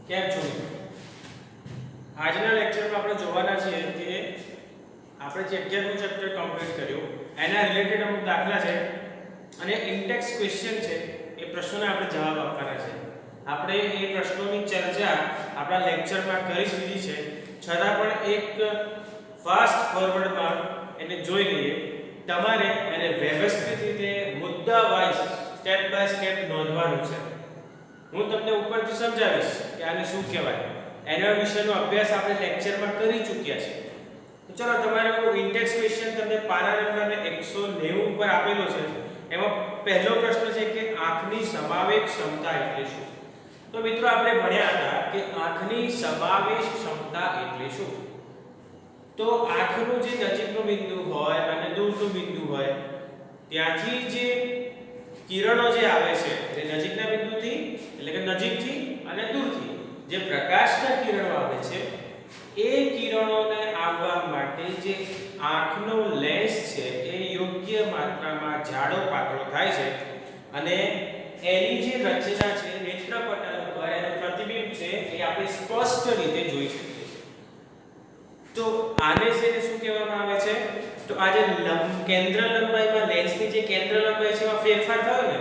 કેમ છો? આજના લેક્ચરમાં આપણે જોવાના છીએ કે આપણે જે 11મું ચેપ્ટર કમ્પ્લીટ કર્યું એના રિલેટેડ અમુક દાખલા છે અને ઇન્ટેક્સ ક્વેશ્ચન છે. એ પ્રશ્નોના આપણે જવાબ આપવાના છે. આપણે એ પ્રશ્નોની ચર્ચા આપણા લેક્ચરમાં કરી દીધી છે, છતાં પણ એક ફાસ્ટ ફોરવર્ડમાં એને જોઈ લઈએ. તમારે એને વ્યવસ્થિત રીતે મુદ્દા વાઇઝ સ્ટેપ બાય સ્ટેપ નોંધવાનું છે. હું તમને ઉપરથી સમજાવીશ કે આને શું કહેવાય. એના વિશેનો અભ્યાસ આપણે લેક્ચરમાં કરી ચૂક્યા છે. તો ચલો, તમારો ઇન્ટેક્સ ક્વેશ્ચન તમને પાના નંબર 190 ઉપર આપેલો છે. એમાં પહેલો પ્રશ્ન છે કે આંખની સમાવેશ ક્ષમતા એટલે શું? તો મિત્રો, આપણે ભણ્યા હતા કે આંખની સમાવેશ ક્ષમતા એટલે શું. તો આંખનું જે નજીકનું બિંદુ હોય અને દૂરનું બિંદુ હોય, ત્યાંથી જે કિરણો જે આવે છે તે નજીકના બિંદુથી એટલે કે નજીકથી અને દૂરથી જે પ્રકાશના કિરણો આવે છે, એ કિરણોને આવવા માટે જે આંખનો લેન્સ છે એ યોગ્ય માત્રામાં જાડો પાતળો થાય છે અને એની જે રચના છે નેત્રપટલ ઉપર એનું પ્રતિબિંબ છે એ આપણે સ્પષ્ટ રીતે જોઈ શકીએ છીએ. તો આને છે શું કહેવામાં આવે છે? તો આ જે કેન્દ્ર લંબાઈમાં લેન્સની જે કેન્દ્ર લંબાઈ છે એમાં ફેરફાર થયો ને,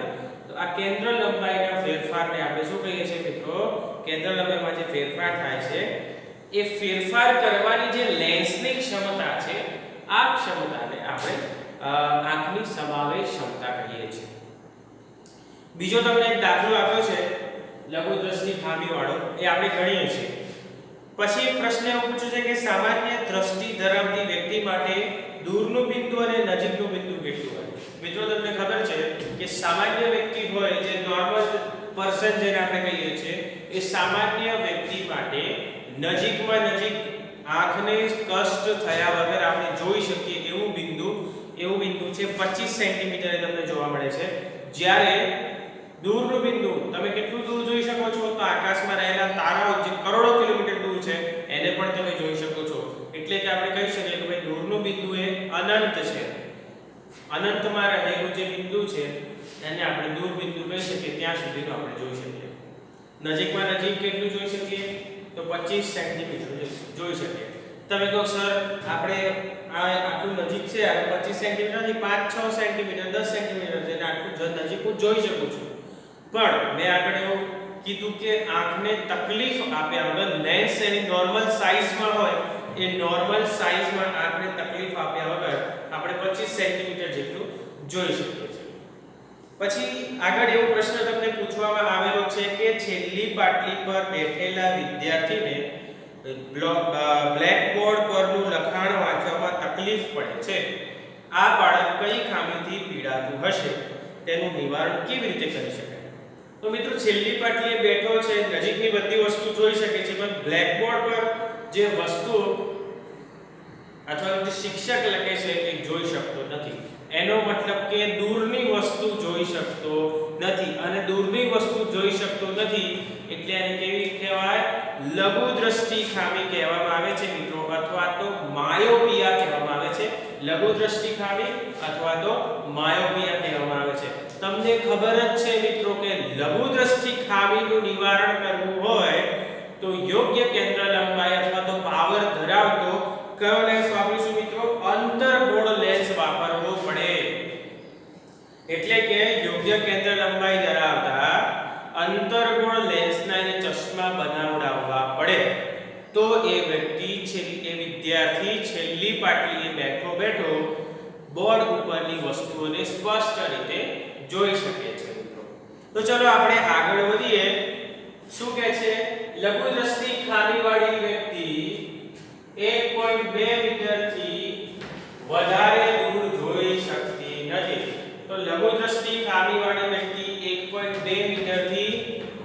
તો આ કેન્દ્ર લંબાઈના ફેરફારને આપણે શું કહીએ છીએ મિત્રો? કેન્દ્ર લંબાઈમાં જે ફેરફાર થાય છે એ ફેરફાર કરવાની જે લેન્સની ક્ષમતા છે, આ ક્ષમતાને આપણે આંખની સમાવેશ ક્ષમતા કહીએ છીએ. બીજો તમને એક દાખલો આપ્યો છે લઘુ દ્રષ્ટિ ખામી વાળો, એ આપણે ગણીએ છીએ. પછી એક પ્રશ્ન એવું પૂછ્યું છે કે સામાન્ય દ્રષ્ટિ ધરાવતી વ્યક્તિ માટે દૂરનું બિંદુ અને નજીકનું બિંદુ કેટલું હોય? મિત્રો, તમને ખબર છે કે સામાન્ય વ્યક્તિ હોય, જે નોર્મલ પર્સન જેને આપણે કહીએ છીએ, એ સામાન્ય વ્યક્તિ માટે નજીકમાં નજીક આંખને કષ્ટ થયા વગર આપણે જોઈ શકીએ એવું બિંદુ છે 25 સેન્ટીમીટર એ તમને જોવા મળે છે. જ્યારે દૂરનું બિંદુ તમે કેટલું દૂર જોઈ શકો છો? તો આકાશમાં રહેલા તારાઓ જે કરોડો કિલોમીટર દૂર છે એને પણ તમે જોઈ શકો છો. એટલે કે આપણે કહી શકીએ કે ભાઈ દૂરનું બિંદુ એ અનંત છે. અનંતમાં રહેલું જે બિંદુ છે એને આપણે દૂર બિંદુ કહી શકીએ, ત્યાં સુધીનું આપણે જોઈ શકીએ. નજીકમાં નજીક કેટલું જોઈ શકીએ? તો 25 સેન્ટીમીટર જોઈ શકીએ. તમે કહો સર, આપણે આ આટલું નજીક છે, આ 25 સેન્ટીમીટર થી 5-6 સેન્ટીમીટર 10 સેન્ટીમીટર છે, આટલું નજીક હું જોઈ શકું છું. પણ મેં આગળ એવું કીધું કે આંખને તકલીફ આપ્યા વગર લેન્સ એની નોર્મલ સાઈઝમાં હોય, એ નોર્મલ સાઈઝમાં આંખને તકલીફ આપ્યા વગર આપણે 25 સેન્ટીમીટર જેટલું જોઈ શકીએ છીએ. પછી આગળ એવો પ્રશ્ન તમને પૂછવામાં આવેલો છે કે છેલ્લી પાટલી પર બેઠેલા વિદ્યાર્થીને બ્લેકબોર્ડ પરનું લખાણ વાંચવામાં તકલીફ પડે છે. આ બાળક કઈ ખામીથી પીડાતું હશે? તેનું નિવારણ કેવી રીતે કરી શકાય? તો મિત્રો, છેલ્લી પાટલીએ બેઠો છે, નજીકની બધી વસ્તુ જોઈ શકે છે, પણ બ્લેકબોર્ડ પર જે વસ્તુ અથવા જે શિક્ષક લખે છે એ જોઈ શકતો નથી. એનો મતલબ કે દૂરની વસ્તુ જોઈ શકતો નથી, અને દૂરની વસ્તુ જોઈ શકતો નથી એટલે એને કેવી કહેવાય? લઘુ દ્રષ્ટિ ખામી કહેવામાં આવે છે મિત્રો, અથવા તો માયોપિયા કહેવામાં આવે છે. લઘુ દ્રષ્ટિ ખામી અથવા તો માયોપિયા કહેવામાં આવે છે. તમને ખબર જ છે મિત્રો કે લઘુ દ્રષ્ટિ ખામીનું નિવારણ કરવું હોય તો યોગ્ય કેન્દ્ર લંબાઈ અથવા તો પાવર ધરાવતો કયો લેન્સ વાપરીશું મિત્રો? અંતર્ગોળ લેન્સ વાપરવો પડે. એટલે કે યોગ્ય કેન્દ્ર લંબાઈ ધરાવતા અંતર્ગોળ લેન્સના એને ચશ્મા બનાવડાવવા પડે. તો એ વ્યક્તિ એ વિદ્યાર્થી છેલ્લી પાટલીએ બેઠો બોર્ડ ઉપરની વસ્તુઓને સ્પષ્ટ રીતે જોઈ શકે છે મિત્રો. તો ચલો આપણે આગળ વધીએ. શું કહે છે? લઘુ દ્રષ્ટિ ખામીવાળી વ્યક્તિ 1.2 મીટરથી વધારે દૂર જોઈ શકતી નથી. તો લઘુ દ્રષ્ટિ ખામીવાળી વ્યક્તિ 1.2 મીટરથી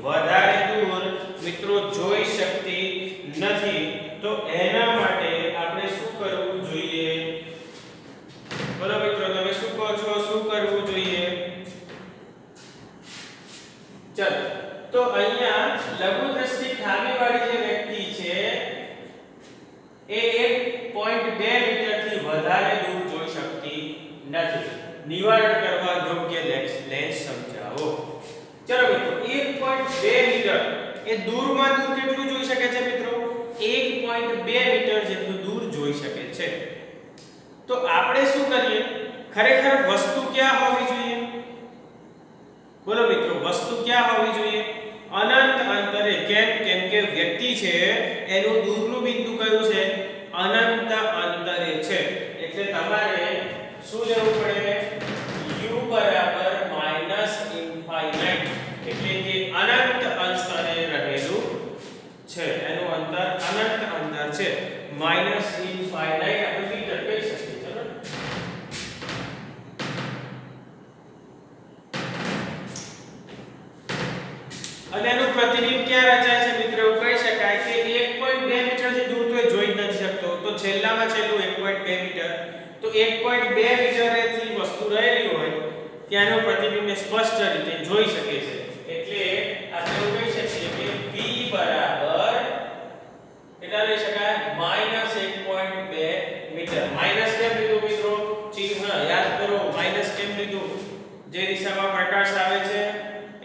વધારે દૂર મિત્રો જોઈ શકતી નથી. તો એના માટે આપણે શું કરવું જોઈએ? બોલો મિત્રો, તમે શું કહો છો? શું કરવું જોઈએ? ચલો, તો અહીંયા લઘુ દ્રષ્ટિ ખામીવાળી જે વ્યક્તિ છે એ 1.2 મીટરથી વધારે દૂર એ દૂરમાં દૂર કેટલું જોઈ શકે છે મિત્રો? 1.2 મીટર જેટલું દૂર જોઈ શકે છે. તો આપણે શું કરીએ? ખરેખર વસ્તુ ક્યાં હોવી જોઈએ? બોલો મિત્રો, વસ્તુ ક્યાં હોવી જોઈએ? અનંત અંતરે. કેમ કે વ્યક્તિ છે એનું દૂરનું બિંદુ કયું છે? અનંત અંતરે છે. એટલે તમારે શું લેવું પડે? u બરાબર -ઇન્ફાઇનાઇટ, એટલે કે અનંત અંતરે રહેલું છે. એનું અંતર અનંત અંતર છે. -ઇન્ફાઇનાઇટ આપણે મીટર કહી શકીએ. ચલો, અને એનું પ્રતિબિંબ ક્યાં રચાય છે મિત્રો? એવું કહી શકાય કે 1.2 મીટર થી દૂર તો એ જોઈ જ નથી શકતો. તો છેલ્લામાં છેલ્લું 1.2 મીટર. તો 1.2 મીટરેથી વસ્તુ રહેલી હોય ત્યાંનું પ્રતિબિંબ સ્પષ્ટ રીતે જોઈ શકે છે. એટલે આપણે એવું કહી શકીએ કે v બરાબર કેટલા લઈ શકાય? -1.2 મીટર. માઈનસ કેમ લીધું મિત્રો? ચિહ્ન યાદ કરો. માઈનસ કેમ લીધું? જે દિશામાં પ્રકાશ આવે છે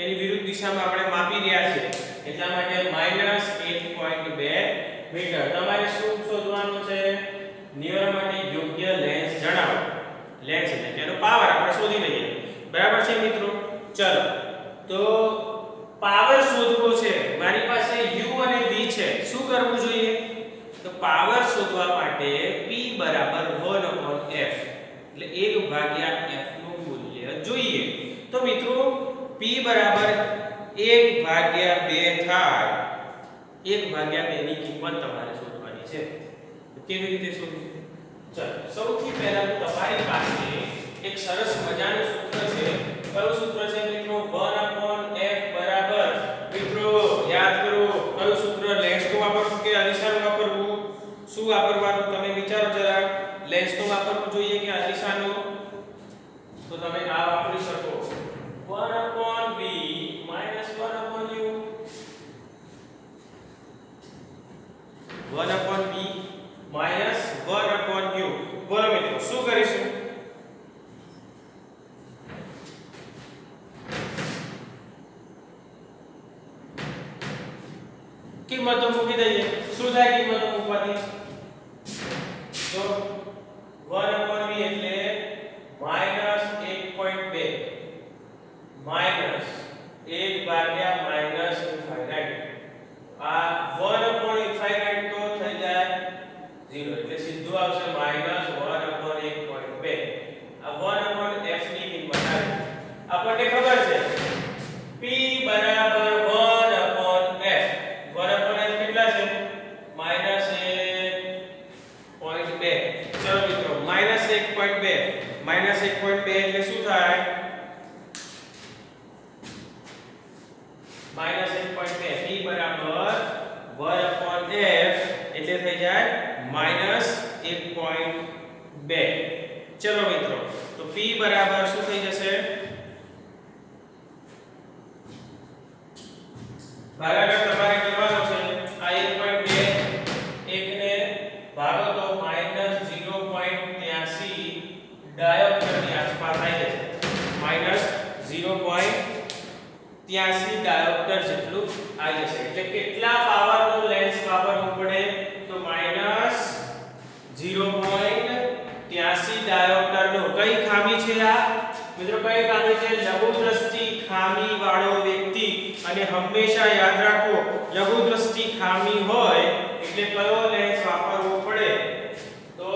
એની વિરુદ્ધ દિશામાં આપણે માપી રહ્યા છીએ, એટલા માટે -1.2 મીટર. તમારે શું શોધવાનું છે? નિયર માટે યોગ્ય લેન્સ જણાવો. લેન્સ એટલે કે એનો પાવર આપણે શોધી લઈએ. બરાબર છે મિત્રો? ચલો, તો પાવર શોધવો છે. મારી પાસે u અને v છે. શું કરવું જોઈએ? તો પાવર શોધવા માટે p બરાબર 1/f, એટલે 1/f નું મૂલ્ય જોઈએ. તો મિત્રો p બરાબર 1/2 થાય. 1/2 ની કિંમત તમારે શોધવાની છે. તો કેવી રીતે શોધવું? ચાલો, સૌથી પહેલા તમારી પાસે એક સરસ મજાનું સૂત્ર છે. કયું સૂત્ર છે મિત્રો? 1/f બરાબર, મિત્રો યાદ કરો કયું સૂત્ર? લેન્સ નું વાપરવું કે અરીસાનું વાપરવું? શું વાપરવાનું તમે વિચારો જરા. લેન્સ નું વાપરવું જોઈએ કે અરીસાનું? તો તમે આ વાપરી શકો. 1/v - 1/u. 1/v - 1/u. બોલો મિત્રો, શું કરીશું? કિંમતો મૂકી દઈએ. શું થાય કિંમતો મૂકવાથી? તો 1/v એટલે -1.2 માઈનસ 1/- ઇન્ફાઇનાઇટ. આ 1/ઇન્ફાઇનાઇટ તો થઈ જાય 0, એટલે સીધું આવશે -1/1.2. આ 1/f ની કિંમત આવી. આપણને ખબર છે p બરાબર 1/f. 1/f કેટલા છે? -1.2. ચલો મિત્રો, -1.2 એટલે શું થાય? -1.2. p બરાબર 1/f એટલે થઈ જાય -1.2. ચલો મિત્રો, તો p બરાબર શું થઈ જશે? ભાગાકાર તમારે કરવાનો છે. આ 1.2 એકને ભાગો તો -0.83 ડાયોપ્ટર ની આસપાસ આવી જશે. -0.83 ડાયોપ્ટર જેટલું આવી જશે. એટલે કેટલા પાવરનો લેન્સ વાપરવું પડે? તો -0.83 ડાયોપ્ટર નો. કઈ ખામી છે આ મિત્રો? કઈ ખામી છે? લઘુદ્રષ્ટિ ખામી વાળો વ્યક્તિ. અને હંમેશા યાદ રાખો, લઘુદ્રષ્ટિ ખામી હોય એટલે કયો લેન્સ વાપરવો પડે? તો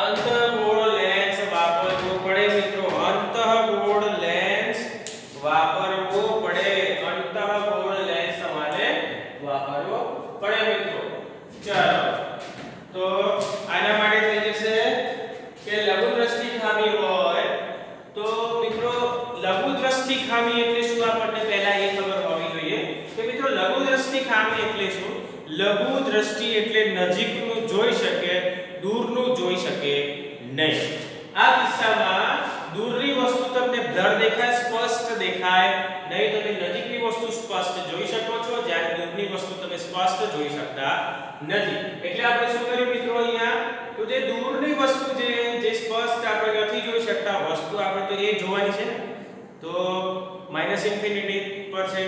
અંતઃગોળ લેન્સ વાપરવો પડે મિત્રો. અંતઃગોળ લેન્સ વાપરવો પડે. અંતઃગોળ લેન્સ તમારે વાપરવો પડે મિત્રો. ચાલો, તો આના માટે થઈ જશે કે લઘુદ્રષ્ટિ ખામી હોય તો મિત્રો, લઘુદ્રષ્ટિ ખામી એટલે શું આપણને પહેલા એ ખબર હોવી જોઈએ કે મિત્રો લઘુદ્રષ્ટિ ખામી એટલે શું? લઘુદ્રષ્ટિ એટલે નજીકનું જોઈ શકે, દૂરનું જોઈ શકે નહીં. આ કિસ્સામાં દૂરની વસ્તુ તમને બ્લર દેખાય, સ્પષ્ટ દેખાય નહીં. તમે નજીકની વસ્તુ સ્પષ્ટ જોઈ શકો છો, જ્યારે દૂરની વસ્તુ તમે સ્પષ્ટ જોઈ શકતા નથી. એટલે આપણે શું કર્યું મિત્રો? અહીંયા તો જે દૂરની વસ્તુ જે સ્પષ્ટ આપણે નથી જોઈ શકતા વસ્તુ, આપણે તો હોય છે ને, તો માઈનસ ઇન્ફિનિટી પર છે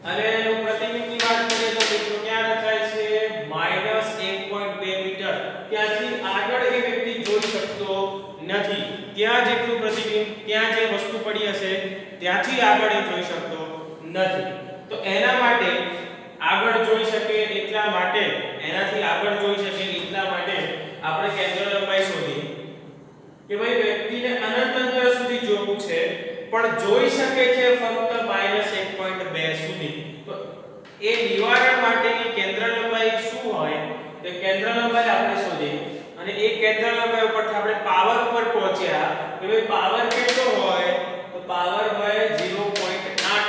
અને એનું પ્રતિબિંબની વાત કરીએ તો મિત્રો ક્યાં રચાય છે -1.2 મીટર, ત્યાંથી આગળ એ વ્યક્તિ જોઈ શકતો નથી, ત્યાં જેટલું પ્રતિબિંબ ત્યાં જે વસ્તુ પડી હશે ત્યાંથી આગળ એ જોઈ શકતો નથી. તો એના માટે આગળ જોઈ શકે એટલા માટે, એનાથી આગળ જોઈ શકે એટલા માટે આપણે કેન્દ્ર લંબાઈ શોધી કે ભાઈ વ્યક્તિને અનંત અંતર સુધી જોવું છે પણ જોઈ શકે છે ફક્ત -1.2 સુધી. તો એ નિવારણ માટેની કેન્દ્ર લંબાઈ શું હોય? તો કેન્દ્ર લંબાઈ આપણે શોધી અને એ કેન્દ્ર લંબાઈ ઉપરથી આપણે પાવર ઉપર પહોંચ્યા કે ભાઈ પાવર કેટલો હોય? તો પાવર હોય 0.8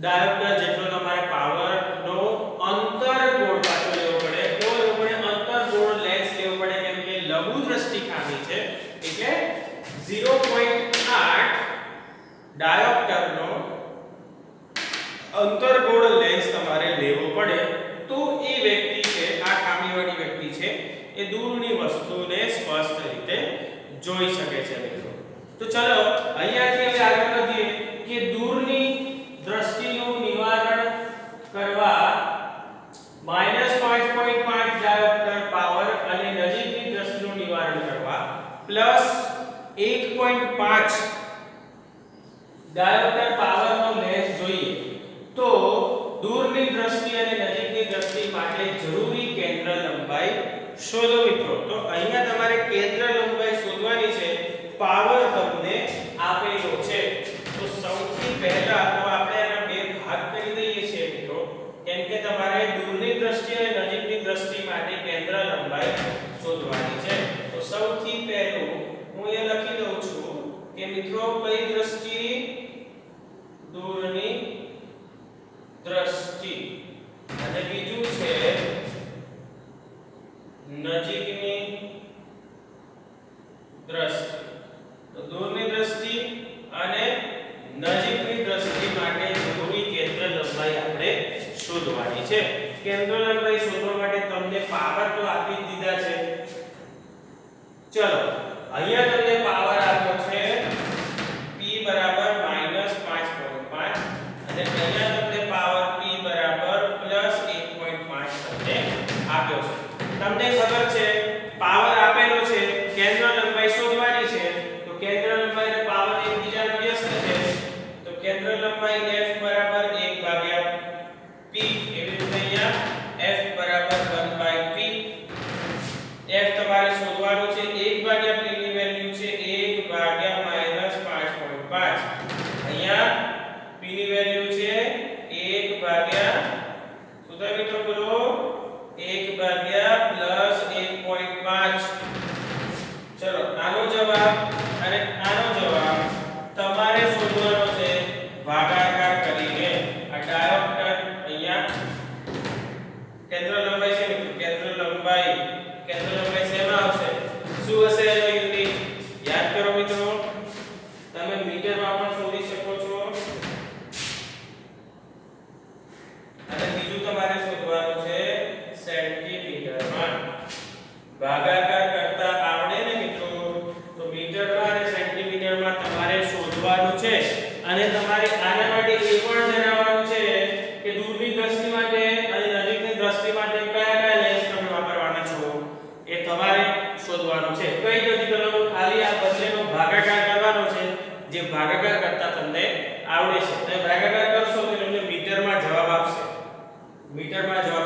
ડાયોપ્ટર જેટલો તમારે પાવર નો અંતર્ગોળ પાછો લેવો પડે. કેવો લેવો પડે? અંતર્ગોળ લેન્સ લેવો પડે, કેમ કે લઘુ દ્રષ્ટિ ખામી છે એટલે 0.8 ડાયોપ્ટર નો અંતર્ગોળ લેન્સ તમારે લેવો પડે તો એ વ્યક્તિ છે, આ ખામીવાળી વ્યક્તિ છે, એ દૂરની વસ્તુને સ્પષ્ટ રીતે જોઈ શકે છે મિત્રો. તો ચલો અહીંયાથી હવે આગળ વધીએ કે દૂરની દ્રષ્ટિનું નિવારણ કરવા -5.5 ડાયોપ્ટર પાવર અને નજીકની દ્રષ્ટિનું નિવારણ કરવા +1.5 ડાયોપ્ટર પાવરનો લેન્સ જોઈએ તો દૂરની દ્રષ્ટિ અને નજીકની દ્રષ્ટિ માટે જરૂરી કેન્દ્ર લંબાઈ શોધો મિત્રો. તો અહીંયા તમારે કેન્દ્ર લંબાઈ શોધવાની છે, પાવર તમને આપેલો છે. તો સૌથી પહેલા તો આપણે આના બે ભાગ કરી દઈએ છીએ મિત્રો, કેમ કે તમારે દૂરની દ્રષ્ટિ અને નજીકની દ્રષ્ટિ માટે કેન્દ્ર લંબાઈ શોધવાની છે. તો સૌથી પહેલું હું એ લખી દઉં છું કે મિત્રો કઈ દ્રષ્ટિ? દૂરની દ્રષ્ટિ અને બીજું છે નજીકની દ્રષ્ટિ. તો દૂરની દ્રષ્ટિ અને નજીકની દ્રષ્ટિ માટે જરૂરી કેન્દ્ર લંબાઈ આપણે શોધવાની છે. કેન્દ્ર લંબાઈ શોધવા માટે તમને પાવર તો આપી દીધા છે. ચલો અહીંયા તમને પાવર આપ્યો છે P બરાબર -5.5 અને અહીંયા તમને પાવર P બરાબર +1.5 તમને આપ્યો છે. તમને ખબર છે પાવર આપેલો છે, કેન્દ્ર લંબાઈ શોધવાની છે. તો કેન્દ્ર લંબાઈ અને પાવર એકબીજાનો વ્યસ્ત છે. તો કેન્દ્ર લંબાઈ F બરાબર 1/P, એવી રીતે અહીંયા F બરાબર 1/P. F તમારે શોધવાનું છે, 1/P ની વેલ્યુ છે 1/-5.5. અહીંયા P ની વેલ્યુ છે 1/, શું થાય મિત્રો બોલો? 1/+1.5. ચલો આનો જવાબ અને આનો જવાબ તમારે શોધવાનો છે ભાગાકાર કરીને. આ ડાયોપ્ટર અહીંયા કેન્દ્ર લંબાઈ છે મિત્રો, કેન્દ્ર લંબાઈ શેમાં આવશે? શું હશે એનો યુનિટ? યાદ કરો મિત્રો, તમે મીટરમાં પણ શોધી શકો છો અને બીજું તમારે શોધવાનું છે સેન્ટીમીટરમાં. ભાગાકાર કરતા આવડે ને મિત્રો, તો મીટરમાં અને સેન્ટીમીટરમાં તમારે શોધવાનું છે. અને તમારે આના માટે એ પણ જણાવવાનું છે કે દૂરની દ્રષ્ટિ માટે અને નજીકની દ્રષ્ટિ માટે કયા લેન્સ તમે વાપરવાના છો એ તમારે શોધવાનું છે. કઈ નથી કરવાનું, ખાલી આ બંનેનો ભાગાકાર કરવાનો છે, જે ભાગાકાર કરતા તમને આવડે છે. તમે ભાગાકાર કરશો તો તમને મીટરમાં જવાબ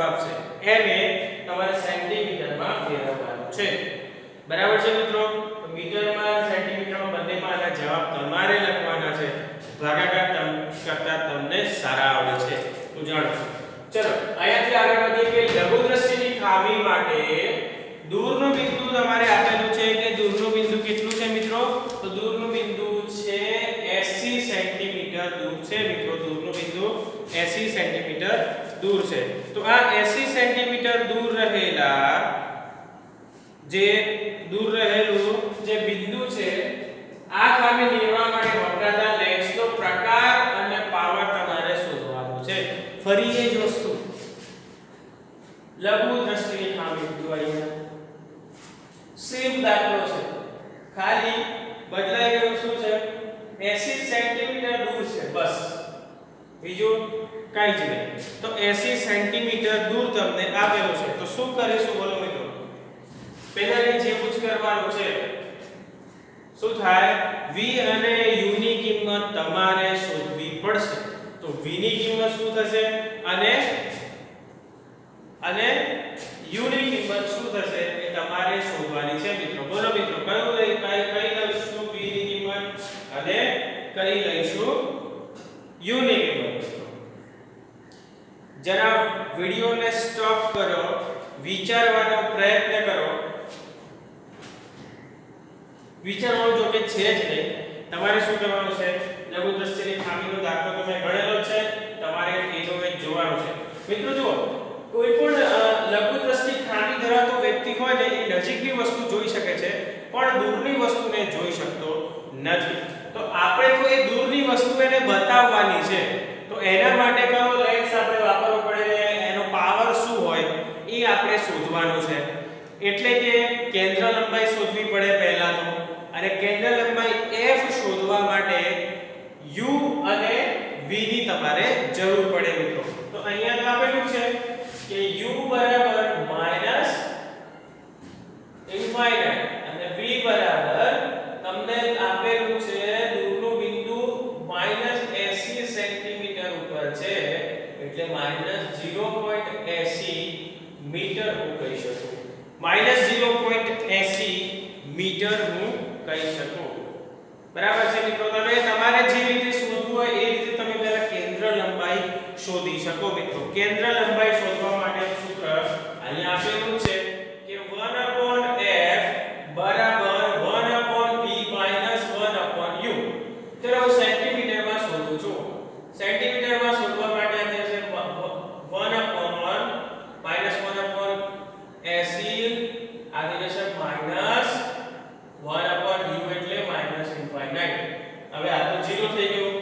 આપશે, એને તમારે સેન્ટીમીટરમાં ફેરવવાનું છે. બરાબર છે મિત્રો? તો મીટરમાં સેન્ટીમીટરમાં બંનેમાં આના જવાબ તમારે લખવાના છે. ભાગાકાર કરતા તમને સારા આવડે છે તો જાણો. ચલો અહીંયાથી આગળ વધીએ કે લઘુ દ્રષ્ટિની ખામી માટે દૂરનું બિંદુ તમારે આપેલું છે કે દૂરનું બિંદુ કેટલું છે મિત્રો? તો દૂરનું બિંદુ છે 80 સેન્ટીમીટર દૂર છે મિત્રો. દૂરનું બિંદુ 80 સેન્ટીમીટર દૂર છે. તો આ 80 સેન્ટીમીટર દૂર રહેલું જે બિંદુ છે, આ ખામી નિવારવા માટે વપરાતા લેન્સનો પ્રકાર અને પાવર તમારે શોધવાનો છે. ફરી એ જ વસ્તુ, લઘુ દ્રષ્ટિની ખામી જોઈને સેમ દાખલો છે, ખાલી બદલાઈ ગયું શું છે 80 સેન્ટીમીટર દૂર છે બસ બીજું કાઈ જ નહીં તો 80 સેન્ટીમીટર દૂર તમને આપેલું છે તો શું કરીશું બોલો મિત્રો પહેલાની જેવું જ કરવાનું છે શું થાય v અને u ની કિંમત તમારે શોધવી પડશે તો v ની કિંમત શું થશે અને u ની કિંમત શું થશે એ તમારે શોધવાની છે મિત્રો બોલો મિત્રો કયું લઈ કઈ લઈશું v ની કિંમત અને કઈ લઈશું u ની કિંમત જરા વિડિયોને સ્ટોપ કરો વિચારવાનો પ્રયત્ન કરો વિચારવાનું જો કે છે જ નહીં તમારે શું કરવાનું છે લઘુ દ્રષ્ટિની ખામીનો દાખલો તમે ગણેલો છે તમારે એનો એ જોવાનું છે મિત્રો જુઓ કોઈ પણ લઘુ દ્રષ્ટિ ખામી ધરાવતો વ્યક્તિ હોય ને એ નજીકની વસ્તુ જોઈ શકે છે પણ દૂરની વસ્તુને જોઈ શકતો નથી તો આપણે તો એ દૂરની વસ્તુ એને બતાવવાની છે તો એના માટે કયો લેન્સ આપણે વાપરવો પડે એનો પાવર શું હોય એ આપણે શોધવાનો છે એટલે કે કેન્દ્ર લંબાઈ શોધવી પડે પહેલા તો અને કેન્દ્ર લંબાઈ f શોધવા માટે u અને v ની તમારે જરૂર પડે મિત્રો તો અહીંયા તો આપેલું છે કે u બરાબર માઈનસ ઇન્ફાઇનાઇટ અને v બરાબર તમને આપેલું છે દૂરનું બિંદુ -80 સેન્ટીમીટર ઉપર છે એટલે -0.80 મીટર હું કહી શકું -0.80 મીટર હું કહી શકું બરાબર છે મિત્રો તમે તમારે જે રીતે શોધવું હોય એ રીતે તમે પહેલા કેન્દ્ર લંબાઈ શોધી શકો મિત્રો કેન્દ્ર લંબાઈ શોધવા માટે સૂત્ર અહીંયા આપેલું છે કે 1/f બરાબર 1/v માઈનસ 1/u ચલો હું સેન્ટીમીટરમાં શોધું છું સેન્ટીમીટરમાં શોધવા માટે આ થશે 1/1 માઈનસ 1/80 આ થશે માઈનસ 1/u એટલે માઈનસ ઇન્ફાઇનાઇટ હવે આ તો 0 થઈ ગયું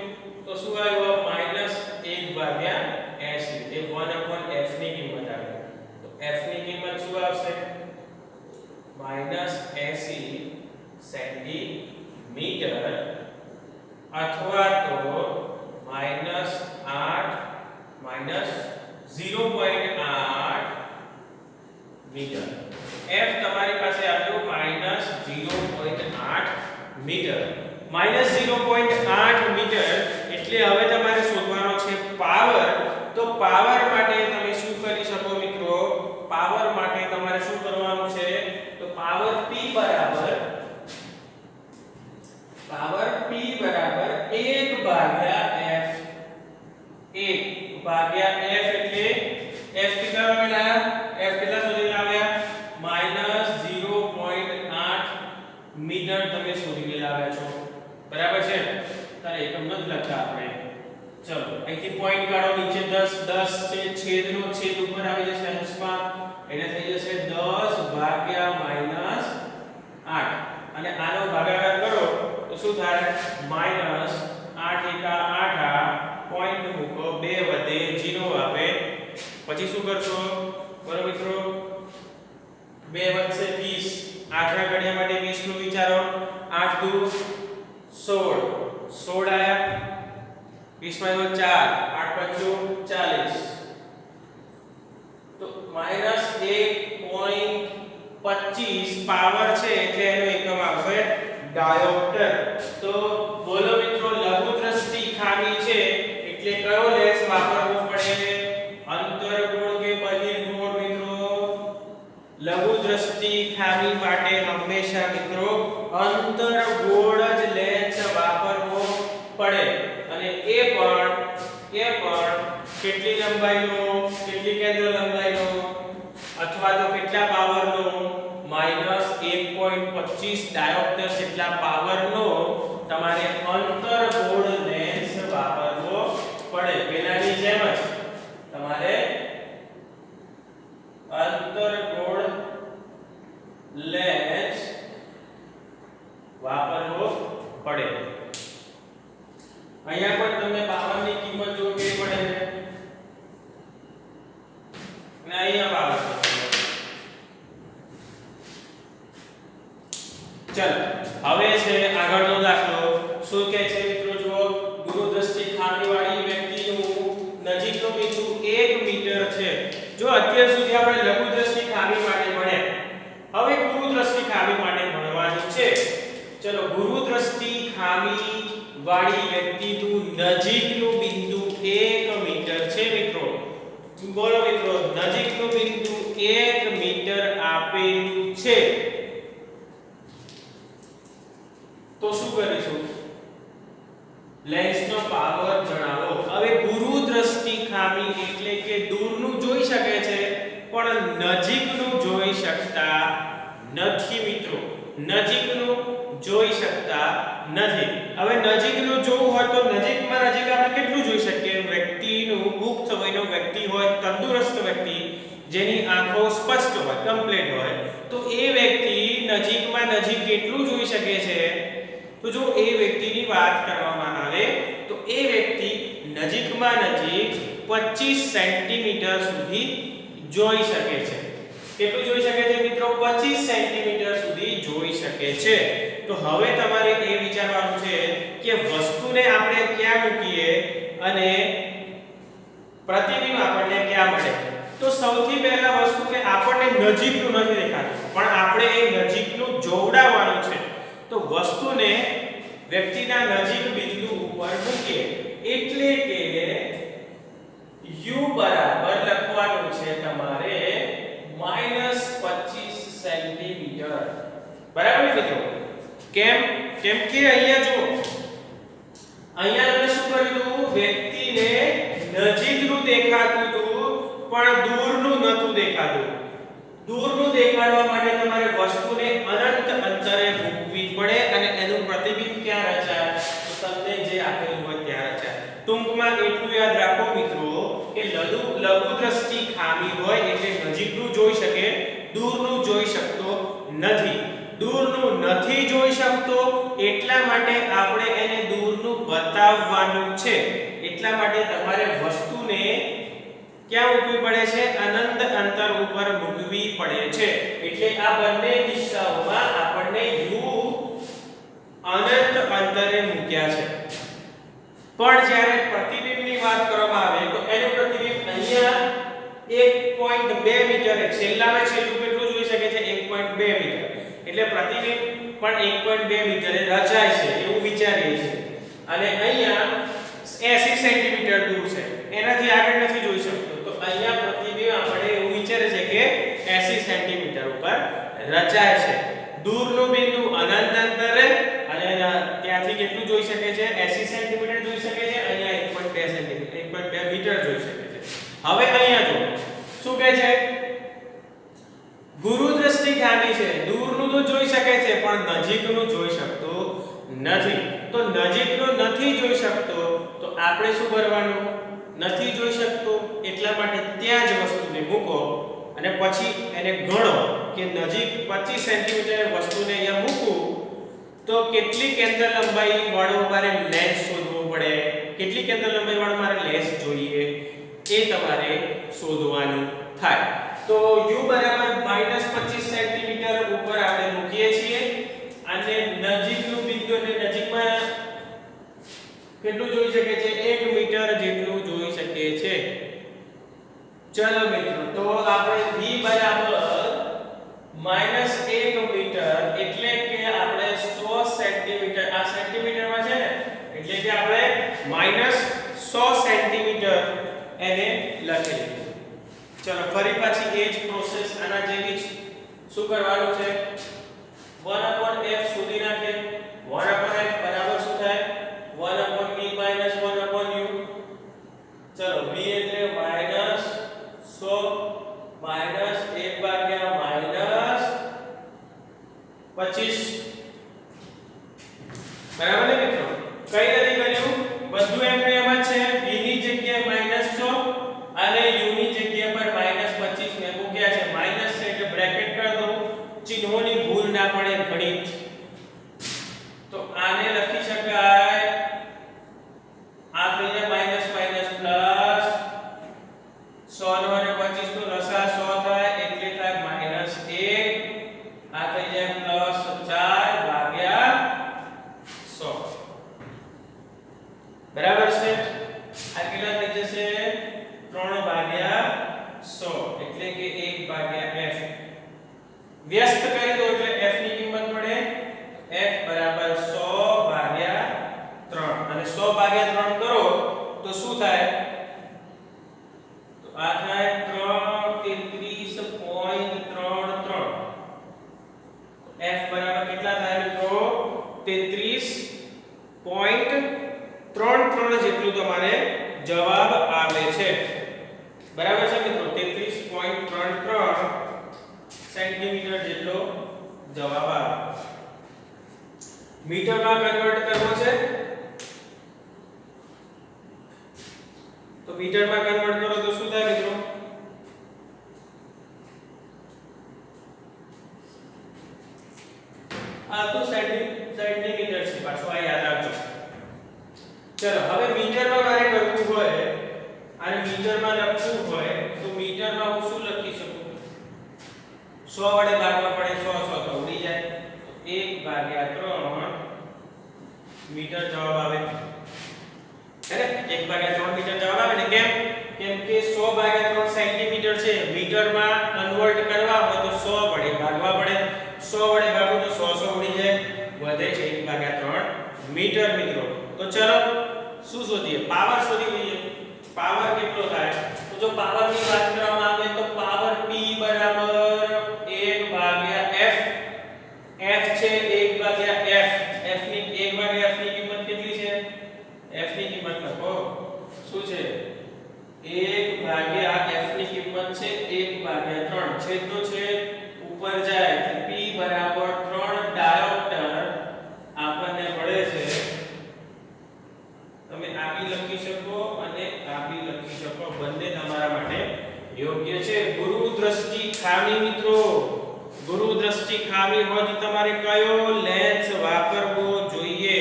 તો શું આવ્યું -1/80 એ 1/f ની કિંમત આવી તો f ની કિંમત શું આવશે -80 સેન્ટીમીટર અથવા તો -0.8 મીટર f તમારી પાસે આવ્યું -0.8 મીટર -0.8 મીટર એટલે હવે તમારે શોધવાનો છે પાવર તો પાવર માટે તમે શું કરી શકો મિત્રો પાવર માટે તમારે શું કરવાનું છે તો પાવર p બરાબર 1/f 1/f એટલે f કેટલા મળ્યા f કેટલા શોધીને આવ્યા -0.8 મીટર તમે શોધીને લાવ્યા છો બરાબર છે તારે એકમ ન લખતા આપણે ચલો અહીંથી પોઈન્ટ કાઢો નીચે 10 છે છેદનો છેદ ઉપર આવી જશે અંશમાં એટલે થઈ જશે 10/-8 અને આનો ભાગાકાર કરો તો શું થાય -8 એકા 8 પોઈન્ટ મૂકો 2 વધે 0 આવે પછી શું કરશો બોલો મિત્રો 2 વધશે 20 8 ના ઘડિયા માટે 20 નું વિચારો 8 દુ 16 આયા 20 માં 4 8 5 40 તો -1.25 પાવર છે એટલે એનો એકમ આવશે ડાયોપ્ટર તો બોલો મિત્રો લઘુ દ્રષ્ટિ ખામી છે એટલે કયો લેન્સ વાપરવો પડે અંતર્ગોળ કે બહિર્ગોળ મિત્રો લઘુ દ્રષ્ટિ ખામી માટે હંમેશા મિત્રો અંતર્ગોળ જ લેન્સ વાપરવો પડે અને એ પણ કેટલી લંબાઈનો કેટલી કેન્દ્ર લંબાઈનો અથવા તો કેટલા પાવરનો -1.25 ડાયોપ્ટર જેટલા પાવરનો તમારે અંતર્ગોળ લેન્સ વાપરવો પડે પેલાની જેમ જ તમારે અંતર્ગોળ લેન્સ વાપરવો પડે અહીંયા પણ તમને પાવરની કિંમત જોવી પડે છે અને અહીંયા પાવર ચલો ચાલો હવે છે આગળનો દાખલો. શું કહે છે મિત્રો? જુઓ, ગુરુદ્રષ્ટિ ખામીવાળી વ્યક્તિનું નજીકનું બિંદુ 1 મીટર છે. જો અત્યાર સુધી આપણે લઘુદ્રષ્ટિ ખામી માટે ભણ્યા, હવે ગુરુદ્રષ્ટિ ખામી માટે ભણવાનું છે. ચલો, ગુરુદ્રષ્ટિ ખામી વાળી વ્યક્તિનું નજીકનું બિંદુ 1 મીટર છે મિત્રો. બોલો મિત્રો, નજીકનું બિંદુ 1 મીટર આપેલું છે. તો શું કરીશું? લેન્સનો પાવર જણાવો. હવે ગુરુદ્રષ્ટિ ખામી એટલે કે દૂરનું જોઈ શકે છે પણ નજીકનું જોઈ શકતા નથી મિત્રો. નજીકનું જોઈ શકતા નથી. હવે નજીકનું જોવું હોય તો નજીકમાં નજીક આપણે કેટલું જોઈ શકીએ? વ્યક્તિનું પુખ્ત વયનો વ્યક્તિ હોય, તંદુરસ્ત વ્યક્તિ, જેની આંખો સ્પષ્ટ હોય, કમ્પ્લીટ હોય, તો એ વ્યક્તિ નજીકમાં નજીક કેટલું જોઈ શકે છે? તો જો એ વ્યક્તિની વાત કરવામાં આવે તો એ વ્યક્તિ નજીકમાં નજીક 25 સેન્ટીમીટર સુધી જોઈ શકે છે. કેટલું જોઈ શકે છે મિત્રો? 25 સેન્ટીમીટર સુધી જોઈ શકે છે. તો હવે તમારે એ વિચારવાનું છે કે વસ્તુને આપણે ક્યાં મૂકીએ અને પ્રતિબિંબ આપણને ક્યાં મળે. તો સૌથી પહેલા વસ્તુ કે આપણને નજીકનું નથી દેખાતું, પણ આપણે એ નજીકનું જોવડાવવાનું છે. તો વસ્તુને વ્યક્તિના નજીક બિંદુ ઉપર મૂકીએ એટલે કે u બરાબર લખવાનું છે તમારે -25 સેન્ટીમીટર. બરાબર મિત્રો? કેમ કે અહીંયા જો, અહીંયા તમે શું કર્યું? વ્યક્તિને નજીકનું દેખાતું હતું પણ દૂરનું નહોતું દેખાતું. દૂરનું દેખાડવા માટે તમારે વસ્તુને અનંત અંતરે મૂકવી પડે અને એનું પ્રતિબિંબ ક્યાં રચાય? તો તમને જે આપેલું હોય ત્યાં રચાય. ટૂંકમાં એટલું યાદ રાખો મિત્રો કે લઘુદ્રષ્ટિ ખામી હોય એટલે નજીકનું જોઈ શકે, દૂરનું જોઈ શકતો નથી. દૂરનું નથી જોઈ શકતો એટલા માટે આપણે એને દૂરનું બતાવવાનું છે. એટલા માટે તમારે વસ્તુને ક્યાં મૂકવી પડે છે? અનંત અંતર ઉપર મૂકવી પડે છે. એટલે આ બંને દિશાઓમાં આપણને u અનંત અંતરે મૂક્યા છે. પણ જ્યારે પ્રતિબિંબની વાત કરવામાં આવે તો એનું પ્રતિબિંબ અહીંયા 1.2 મીટર, છેલ્લામાં છેલ્લું કેટલું જોઈ શકે છે? 1.2 મીટર. એટલે પ્રતિબિંબ પણ 1.2 મીટરે રચાય છે એવું વિચારીએ છીએ. અને અહીંયા 80 સેન્ટીમીટર દૂર છે, એનાથી આગળ નથી જોઈ શકતો. તો અહીંયા પ્રતિબિંબ આપણે એવું વિચારે છે કે 80 સેન્ટીમીટર ઉપર રચાય છે. દૂરનું બિંદુ અનંત અંતરે અને ત્યાંથી કેટલું જોઈ શકે છે? 80 સેન્ટીમીટર જોઈ શકે છે. અહીંયા 1.2 સેન્ટીમીટર, 1.2 મીટર જોઈ શકે છે. હવે અહીંયા જો શું કહે છે? ગુરુદ્રષ્ટિ ખામી છે. દૂરનું તો જોઈ શકે છે પણ નજીકનું જોઈ શકતો નથી. તો નજીકનું નથી જોઈ શકતો તો આપણે શું કરવાનું? નથી જોઈ શકતો એટલા માટે ત્યાં જ વસ્તુને મૂકો અને પછી એને ગણો કે નજીક 25 સેન્ટીમીટર વસ્તુને અહીંયા મૂકું તો કેટલી કેન્દ્ર લંબાઈ વાળો મારે લેન્સ શોધવો પડે, કેટલી કેન્દ્ર લંબાઈ વાળો મારે લેન્સ જોઈએ એ તમારે શોધવાનું થાય. તો u બરાબર -25 સેન્ટીમીટર ઉપર આપણે મૂકીએ છીએ અને નજીકનું બિંદુ ને નજીકમાં કેટલું જોઈ શકે છે? 1 મીટર જેટલું જોઈ શકે છે. ચલો મિત્રો, તો આપણે v બરાબર -1 મીટર એટલે કે આપણે 100 સેન્ટીમીટર, આ સેન્ટીમીટરમાં છે ને, એટલે કે આપણે -100 સેન્ટીમીટર એને લખી લીધું. ચલો ફરી પાછી એ જ પ્રોસેસ આના જેવી જ શું કરવાનું છે? 1/f શોધી નાખીએ. 1/f બરાબર શું થાય? 1/v - 1/u. ચલો v એટલે -100 -1/-25. બરાબર ને મિત્રો? કઈ નથી કર્યું, બધું એમને એમ જ છે. v ની જગ્યાએ -100 અને u ની જગ્યા પર -25 મેં મૂક્યા છે. માઈનસ છે એટલે બ્રેકેટ કરી દઉં, ચિહ્નોની ભૂલ ના પડે ગણિત. તો આને લખી શકાય, આ થઈ જાય માઈનસ માઈનસ પ્લસ 100 નો અને 25 નો લસા 100 થાય એટલે થાય -1. આ થઈ જાય +4/25. આ થાય 33.33 f બરાબર કેટલા થાય મિત્રો 33.33 જેટલું તમારે જવાબ આવે છે બરાબર છે મિત્રો 33.33 સેન્ટીમીટર જેટલો જવાબ આવે મીટરમાં કન્વર્ટ કરવો છે તો મીટરમાં કન્વર્ટ કરો તો શું થાય મિત્રો આ તો સેન્ટીમીટર છે પાછું આ યાદ રાખજો ચલો હવે મીટરમાં મારે કરવું હોય અને મીટરમાં લખવું હોય તો મીટરમાં હું શું લખી શકું 100 વડે ભાગવા પડે 100 તો ઉડી જાય તો 1/3 મીટર જવાબ આવે અરે 1/3 મીટર જવાબ આવે ને કેમ કે 100/3 સેન્ટીમીટર છે મીટરમાં કન્વર્ટ કરવા હોય તો 100 વડે ભાગવા પડે 100 વડે ભાગો તો 100 ઉડી જાય વધે છે 1/3 મીટર મિત્રો તો ચલો શું શોધીએ પાવર શોધી લઈએ પાવર કેટલો થાય તો જો પાવર ની વાત કરવામાં આવે તો પાવર p બરાબર 1/f f છે 1/f f ની 1/f ની કિંમત કેટલી છે f ની કિંમત લખો શું છે 1/f ની કિંમત છે 1/3 છેદનો છેદ ઉપર જાય એટલે p બરાબર 3 ડાયોપ્ટર આપણને મળે છે તમે આ બી લખી શકો અને આ બી લખી શકો બંને તમારા માટે યોગ્ય છે ગુરુ દ્રષ્ટિ ખામી મિત્રો ગુરુ દ્રષ્ટિ ખામી હોય તો તમારે કયો લેન્સ વાપરવો જોઈએ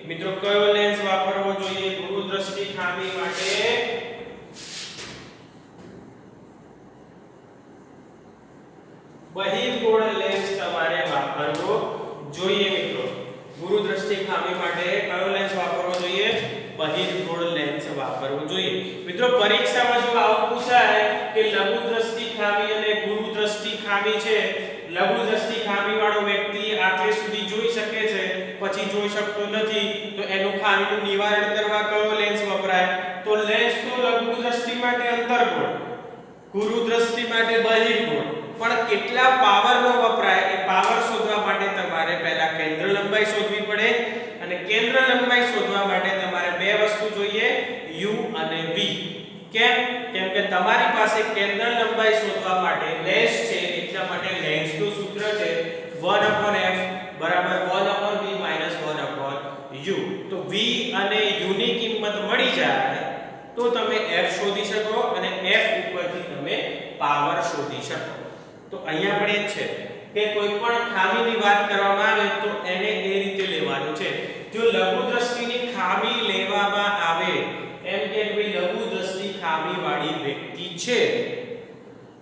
મિત્રો કયો લેન્સ વાપરવો જોઈએ ગુરુ દ્રષ્ટિ ખામી માટે બહિર્ગોળ લેન્સ તમારે વાપરવો જોઈએ મિત્રો ગુરુ દ્રષ્ટિ ખામી માટે કયો લેન્સ વાપરવો જોઈએ બહિર્ગોળ લેન્સ વાપરવો જોઈએ મિત્રો પરીક્ષામાં જો આવું પૂછાય કે લઘુ દ્રષ્ટિ ખામી અને ગુરુ દ્રષ્ટિ ખામી છે લઘુ દ્રષ્ટિ ખામી વાળો વ્યક્તિ આખરે સુધી જોઈ શકે છે પછી જોઈ શકતો નથી તો એનું ખામીનું નિવારણ કરવા કયો લેન્સ વપરાય તો લેન્સ તો લઘુ દ્રષ્ટિ માટે અંતર્ગોળ ગુરુ દ્રષ્ટિ માટે બહિર્ગોળ પણ કેટલા પાવરનો વપરાય એ પાવર શોધવા માટે તમારે પહેલા કેન્દ્ર લંબાઈ શોધવી પડે અને કેન્દ્ર લંબાઈ શોધવા માટે તમારે બે વસ્તુ જોઈએ u અને v કેમ કે તમારી પાસે કેન્દ્ર લંબાઈ શોધવા માટે લેન્સ છે એટલા માટે લેન્સનું સૂત્ર છે 1/f બરાબર 1/v - 1/u તો v અને u ની કિંમત મળી જાય તો તમે f શોધી શકો અને f ઉપરથી તમે પાવર શોધી શકો તો અહીંયા પણ એ છે કે કોઈ પણ ખામીની વાત કરવામાં આવે તો એને એ રીતે લેવાનું છે જો લઘુ દ્રષ્ટિની ખામી લેવામાં આવે એમ કે કોઈ લઘુ દ્રષ્ટિ ખામી વાળી વ્યક્તિ છે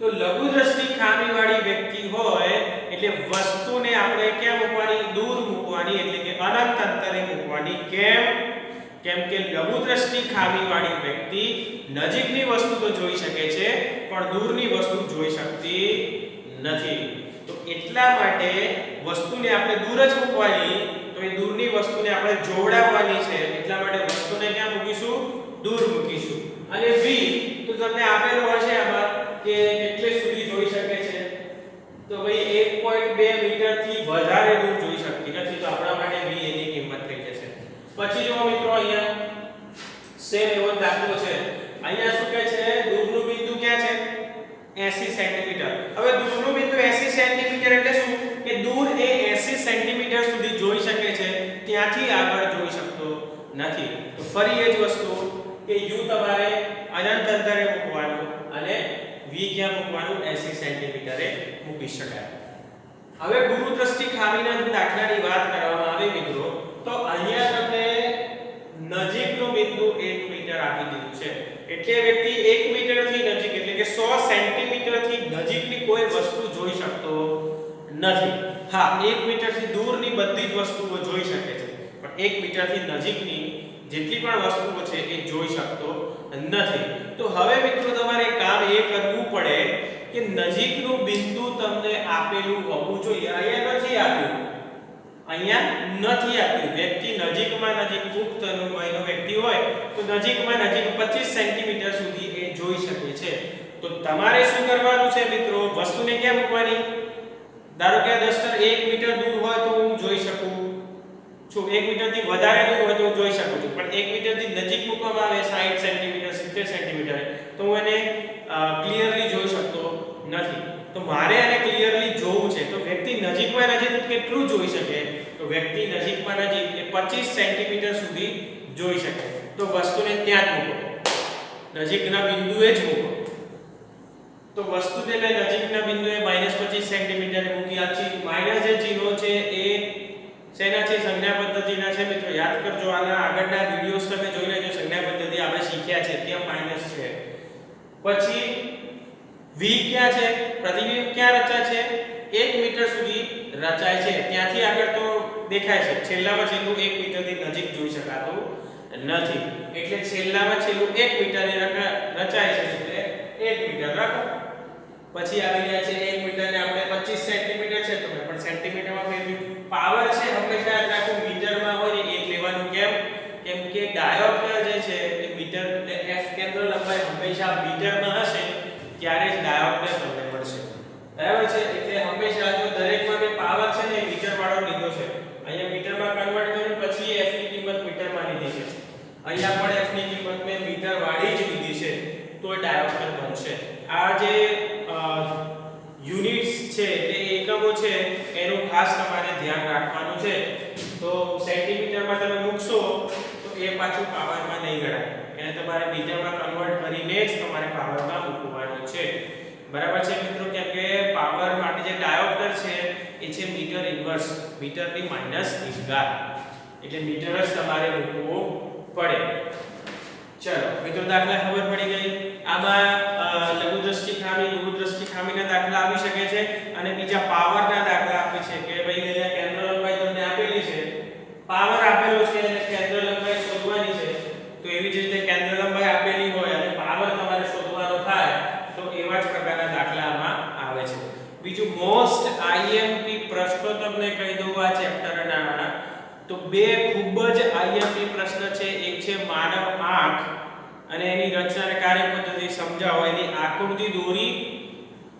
તો લઘુ દ્રષ્ટિ ખામી વાળી વ્યક્તિ હોય એટલે વસ્તુને આપણે ક્યાં મૂકવાની દૂર મૂકવાની એટલે કે અનંત અંતરે મૂકવાની કેમ કે લઘુ દ્રષ્ટિ ખામી વાળી વ્યક્તિ નજીકની વસ્તુ તો જોઈ શકે છે પણ દૂરની વસ્તુ જોઈ શકતી નથી તો એટલા માટે વસ્તુને આપણે દૂર જ મૂકવાની તો એ દૂરની વસ્તુને આપણે જોડાવવાની છે એટલા માટે વસ્તુને ક્યાં મૂકીશું દૂર મૂકીશું અને v તો તમને આપેલો હશે આમાં કે કેટલે સુધી જોઈ શકે છે તો ભાઈ 1.2 મીટર થી વધારે દૂર જોઈ શકતી નથી તો આપણા માટે v એની કિંમત થઈ જશે પછી જો મિત્રો અહીંયા સેમ એવો દાખલો છે અહીંયા શું કહે છે દૂરનું બિંદુ ક્યાં છે 80 સેન્ટીમીટર હવે દૂરનું બિંદુ 80 સેન્ટીમીટર એટલે શું કે દૂર એ 80 સેન્ટીમીટર સુધી જોઈ શકે છે ત્યાંથી આગળ જોઈ શકતો નથી તો ફરી એ જ વસ્તુ કે u તમારે અનંત અંતરે મૂકવાનું અને v ક્યાં મૂકવાનું 80 સેન્ટીમીટરે મૂકી શકાય હવે ગુરુ દ્રષ્ટિ ખામીના દાખલાની વાત કરવામાં આવે મિત્રો તો અહીંયા તમને નજીકનું બિંદુ 1 મીટર આપી દીધું છે એટલે વ્યક્તિ 1 મીટર થી નજીક એટલે કે 100 સેન્ટીમીટર થી નજીકની કોઈ વસ્તુ જોઈ શકતો નથી હા 1 મીટર થી દૂરની બધી જ વસ્તુઓ જોઈ શકે છે પણ 1 મીટર થી નજીકની જેટલી પણ વસ્તુઓ છે એ જોઈ શકતો નથી તો હવે મિત્રો તમારે કામ એ કરવું પડે કે નજીકનું બિંદુ તમને આપેલું હોવું જોઈએ અહીંયા નથી આપ્યું વ્યક્તિ નજીકમાં નજીક પુખ્ત વયનો વ્યક્તિ હોય તો નજીકમાં નજીક 25 સેન્ટીમીટર સુધી એ જોઈ શકે છે. તો તમારે શું કરવાનું છે મિત્રો, વસ્તુને ક્યાં મૂકવાની? ધારો કે આ દસ્તર 1 મીટર દૂર હોય તો હું જોઈ શકું છું, 1 મીટરથી વધારે દૂર હોય તો હું જોઈ શકું છું, પણ 1 મીટરથી નજીક મૂકવામાં આવે 60 સેન્ટીમીટર 70 સેન્ટીમીટર તો હું એને ક્લિયરલી જોઈ શકતો નથી. તો મારે આને ક્લિયરલી જોવું છે, તો વ્યક્તિ નજીકમાં નજીક કેટલું જોઈ શકે? તો વ્યક્તિ નજીકમાં નજીક એ 25 સેન્ટીમીટર સુધી જોઈ શકે. તો વસ્તુને ત્યાં જ મૂકો, નજીકના બિંદુએ જ મૂકો. તો વસ્તુને મેં નજીકના બિંદુએ -25 સેન્ટીમીટર મૂકી. આ માઈનસ જે ચિહ્નો છે એ શેના છે? સંજ્ઞા પદ્ધતિના છે મિત્રો. યાદ કરજો, આના આગળના વિડિયોઝ તમે જોઈ લેજો. સંજ્ઞા પદ્ધતિ આપણે શીખ્યા છે, ત્યાં માઈનસ છે. પછી v ક્યાં છે? પ્રતિબિંબ ક્યાં રચાય છે? 1 મીટર સુધી રચાય છે. ત્યાંથી આગળ તો દેખાય છે, છેલ્લામાં છેલ્લું 1 મીટરથી નજીક જોઈ શકાતું નથી. એટલે છેલ્લામાં છેલ્લું 1 મીટર રચાય છે, એટલે 1 મીટર રાખો. પછી આવી જાય છે 1 મીટરને આપણે 25 સેન્ટીમીટર છે તો મેં પણ સેન્ટીમીટરમાં ફેરવ્યું. પાવર છે હંમેશા યાદ રાખો મીટરમાં હોય ને 1 લેવાનું. કેમ? કેમ કે ડાયોપ્ટર જે છે એ મીટર f કેન્દ્ર લંબાઈ હંમેશા મીટરમાં હશે ત્યારે જ ડાયોપ્ટર તમને મળશે. બરાબર છે? એટલે હંમેશા જો દરેકમાં મેં પાવર છે ને મીટર વાળો લીધો છે, અહીંયા મીટરમાં કન્વર્ટ કર્યું, પછી f ની કિંમત મીટરમાં લીધી છે. અહીંયા પણ f ની કિંમત મેં મીટર વાળી જ લીધી છે, તો ડાયોપ્ટર બનશે. આ જે યુનિટ્સ છે તે એકમો છે એનું ખાસ તમારે ધ્યાન રાખવાનું છે. તો સેન્ટીમીટરમાં તમે મૂકશો તો એ પાછું પાવરમાં નહીં ગણાય, એને તમારે મીટરમાં કન્વર્ટ કરીને જ તમારે પાવરમાં મૂકવાનું છે. બરાબર છે મિત્રો? કેમ કે પાવર માટે જે ડાયોપ્ટર છે એ છે મીટર ઇન્વર્સ, મીટરની માઈનસ 1/4, એટલે મીટર જ તમારે મૂકવું પડે. ચલો મિત્રો, દાખલા ખબર પડી ગઈ. આમાં લઘુ દ્રષ્ટિ ખામી, ગુરુ દ્રષ્ટિ ખામીના દાખલા આવી શકે છે, અને બીજા પાવરના દાખલા આપે છે કે ભાઈ અહીંયા કેન્દ્ર લંબાઈ તમને આપેલી છે, પાવર આપેલો છે અને કેન્દ્ર લંબાઈ શોધવાની છે. તો એવી જ રીતે કેન્દ્ર લંબાઈ આપેલી હોય અને પાવર તમારે શોધવાનો થાય તો એવા જ પ્રકારના દાખલા આમાં આવે છે. બીજું મોસ્ટ IMP પ્રશ્નો તમને કહી દઉં આ ચેપ્ટરના. તો બે ખૂબ જ IMP પ્રશ્ન છે. એક છે માનવ આંખ અને એની રચના અને કાર્યપદ્ધતિ સમજાવો, એની આકૃતિ દોરી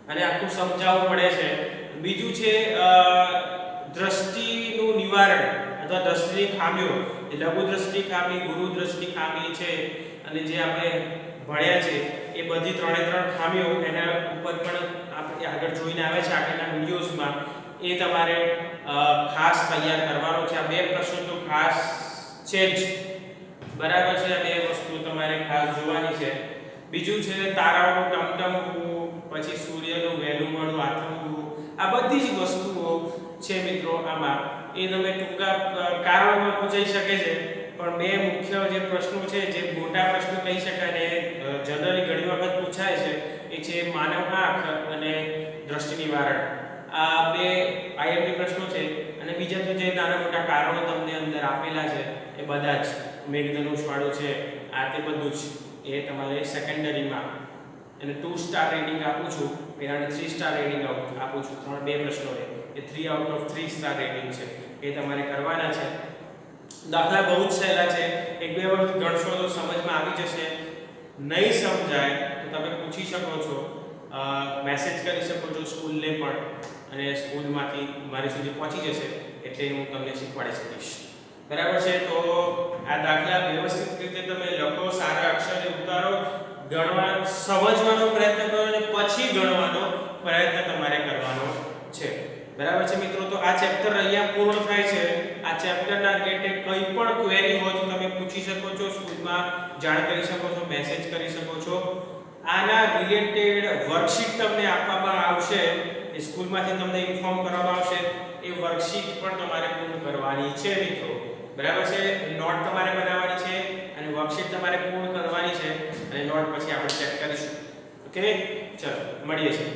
અને આખું સમજાવવું પડે છે. બીજું છે દ્રષ્ટિનું નિવારણ અથવા દ્રષ્ટિની ખામીઓ, લઘુ દ્રષ્ટિ ખામી, ગુરુ દ્રષ્ટિ ખામી છે, અને જે આપણે ભણ્યા છે એ બધી 3 ખામીઓ એના ઉપર પણ આપણે આગળ જોઈને આવે છે આગળના વિડિયોઝમાં. એ તમારે ખાસ તૈયાર કરવાનો છે. આ બે પ્રશ્નો તો ખાસ છે જ. બરાબર છે? આ બે વસ્તુ તમારે ખાસ જોવાની છે. બીજું છે તારાઓનું ટમટમવું, પછી સૂર્યનું વહેલું મોડું આથમવું. આ બધી જ વસ્તુઓ છે મિત્રો આમાં. એ તમે ટૂંકા કારણોમાં પૂછાઈ શકે છે, પણ બે મુખ્ય જે પ્રશ્નો છે, જે મોટા પ્રશ્નો કહી શકાય ને જનરલી ઘણી વખત પૂછાય છે, એ છે માનવ આંખ અને દ્રષ્ટિ નિવારણ. આ બે IMP પ્રશ્નો છે. અને બીજા તો જે નાના મોટા કારણો તમને અંદર આપેલા છે એ બધા જ મેઘધનુષ વાળું છે, આ તે બધું જ એ તમારે સેકન્ડરીમાં અને 2 સ્ટાર રેટિંગ આપું છું, પેલાને 3 સ્ટાર રેટિંગ આપું છું. 2 પ્રશ્નો એ 3 આઉટ ઓફ 3 સ્ટાર રેટિંગ છે, એ તમારે કરવાના છે. દાખલા બહુ જ સહેલા છે, 1-2 વખત ગણશો તો સમજમાં આવી જશે. નહીં સમજાય તો તમે પૂછી શકો છો, મેસેજ કરી શકો છો સ્કૂલને પણ, અને સ્કૂલમાંથી મારી સુધી પહોંચી જશે એટલે હું તમને શીખવાડી શકીશ. બરાબર છે? તો આ દાખલા વ્યવસ્થિત રીતે તમે લખો, સારા અક્ષરે ઉતારો, ગણવા સમજવાનો પ્રયત્ન કરો અને પછી ગણવાનો પ્રયત્ન તમારે કરવાનો છે. બરાબર છે મિત્રો? તો આ ચેપ્ટર અહીંયા પૂર્ણ થાય છે. આ ચેપ્ટરના રિલેટેડ કંઈ પણ ક્વેરી હોય તો તમે પૂછી શકો છો, સ્કૂલમાં જાણ કરી શકો છો, મેસેજ કરી શકો છો. આના રિલેટેડ વર્કશીટ તમને આપવામાં આવશે, એ સ્કૂલમાંથી તમને ઇન્ફોર્મ કરવામાં આવશે. એ વર્કશીટ પણ તમારે પૂર્ણ કરવાની છે મિત્રો. બરાબર છે? નોટ તમારે બનાવવાની છે અને વર્કશીટ તમારે પૂર્ણ કરવાની છે, અને નોટ પછી આપણે ચેક કરીશું. ઓકે, ચલો મળીએ છીએ.